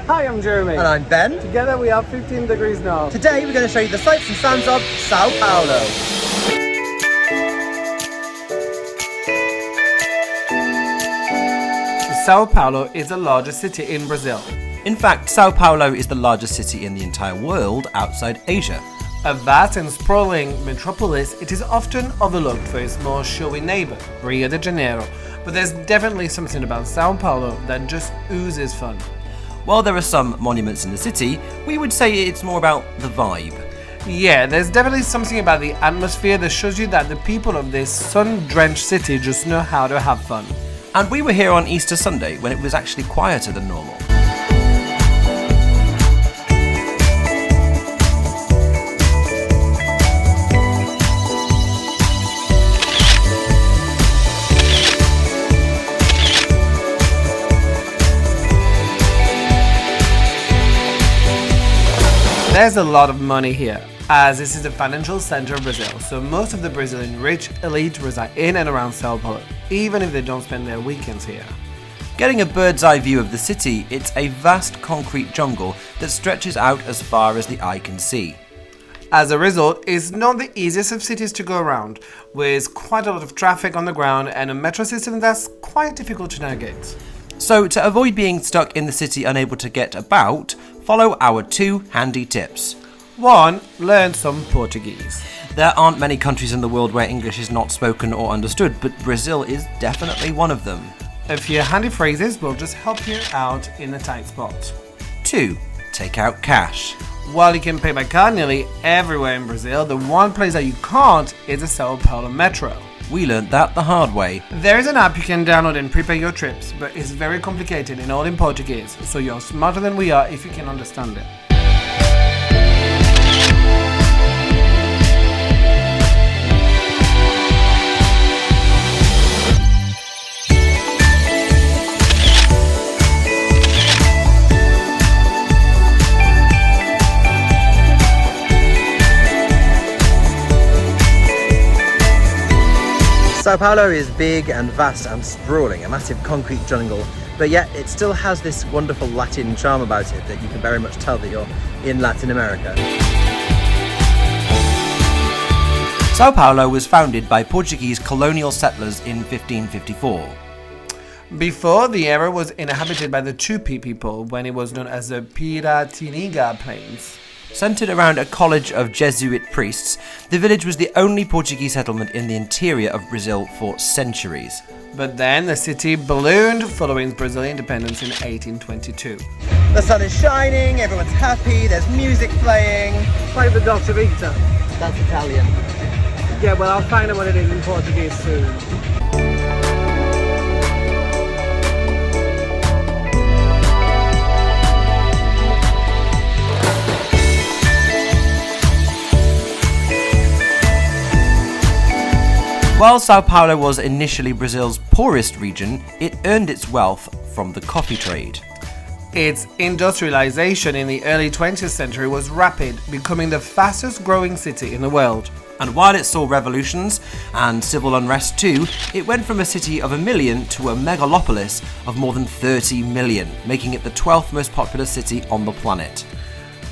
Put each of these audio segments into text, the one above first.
Hi, I'm Jérémy. And I'm Ben. Together we are 15 degrees north. Today we're going to show you the sights and sounds of Sao Paulo. Sao Paulo is the largest city in Brazil. In fact, Sao Paulo is the largest city in the entire world outside Asia. A vast and sprawling metropolis, it is often overlooked for its more showy neighbour, Rio de Janeiro. But there's definitely something about Sao Paulo that just oozes fun. While there are some monuments in the city, we would say it's more about the vibe. Yeah, there's definitely something about the atmosphere that shows you that the people of this sun-drenched city just know how to have fun. And we were here on Easter Sunday when it was actually quieter than normal. There's a lot of money here, as this is the financial center of Brazil, so most of the Brazilian rich elite reside in and around Sao Paulo, even if they don't spend their weekends here. Getting a bird's eye view of the city, it's a vast concrete jungle that stretches out as far as the eye can see. As a result, it's not the easiest of cities to go around, with quite a lot of traffic on the ground and a metro system that's quite difficult to navigate. So to avoid being stuck in the city unable to get about, follow our 2 handy tips. 1. Learn some Portuguese. There aren't many countries in the world where English is not spoken or understood, but Brazil is definitely one of them. A few handy phrases will just help you out in a tight spot. 2. Take out cash. While you can pay by card nearly everywhere in Brazil, the one place that you can't is the Sao Paulo metro. We learned that the hard way. There is an app you can download and prepare your trips, but it's very complicated and all in Portuguese, so you're smarter than we are if you can understand it. Sao Paulo is big and vast and sprawling, a massive concrete jungle, but yet it still has this wonderful Latin charm about it that you can very much tell that you're in Latin America. Sao Paulo was founded by Portuguese colonial settlers in 1554. Before, the area was inhabited by the Tupi people when it was known as the Piratininga Plains. Centered around a college of Jesuit priests, the village was the only Portuguese settlement in the interior of Brazil for centuries. But then the city ballooned following Brazilian independence in 1822. The sun is shining, everyone's happy, there's music playing. Like the Dolce Vita. That's Italian. Yeah, well, I'll find out what it is in Portuguese soon. While Sao Paulo was initially Brazil's poorest region, it earned its wealth from the coffee trade. Its industrialization in the early 20th century was rapid, becoming the fastest growing city in the world. And while it saw revolutions and civil unrest too, it went from a city of 1 million to a megalopolis of more than 30 million, making it the 12th most populous city on the planet.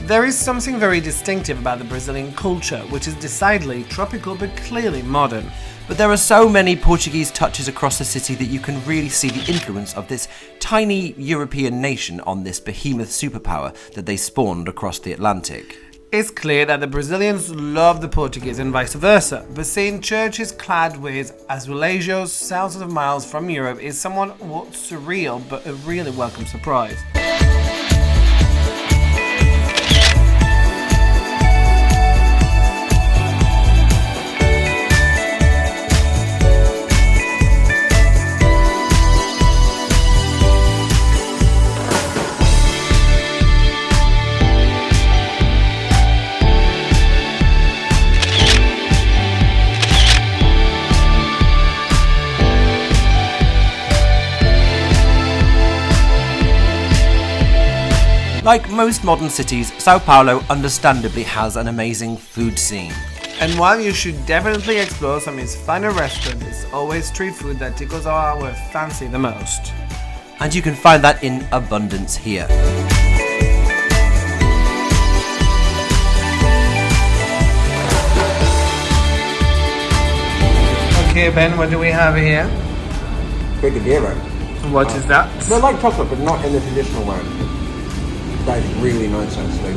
There is something very distinctive about the Brazilian culture, which is decidedly tropical but clearly modern. But there are so many Portuguese touches across the city that you can really see the influence of this tiny European nation on this behemoth superpower that they spawned across the Atlantic. It's clear that the Brazilians love the Portuguese and vice versa, but seeing churches clad with azulejos thousands of miles from Europe is somewhat surreal but a really welcome surprise. Like most modern cities, Sao Paulo understandably has an amazing food scene. And while you should definitely explore some of its finer restaurants, it's always street food that tickles our fancy the most. And you can find that in abundance here. Okay, Ben, what do we have here? Brigadeiro. What is that? They're like chocolate, but not in the traditional way. That is really nice, actually.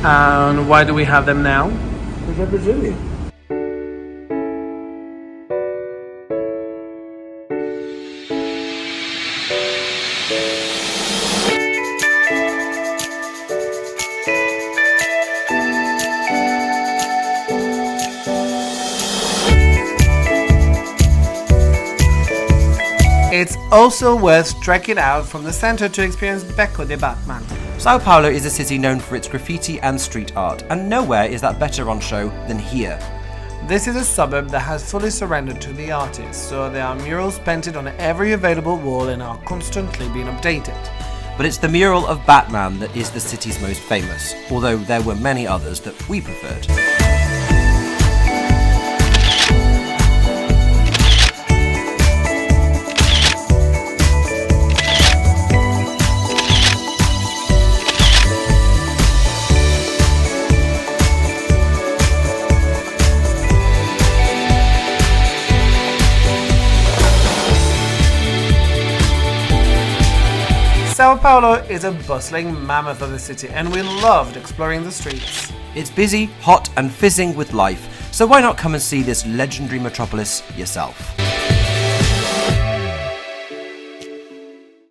And why do we have them now? Because they're Brazilian. It's also worth trekking out from the center to experience Beco de Batman. Sao Paulo is a city known for its graffiti and street art, and nowhere is that better on show than here. This is a suburb that has fully surrendered to the artists, so there are murals painted on every available wall and are constantly being updated. But it's the mural of Batman that is the city's most famous, although there were many others that we preferred. Sao Paulo is a bustling mammoth of the city, and we loved exploring the streets. It's busy, hot, and fizzing with life, so why not come and see this legendary metropolis yourself?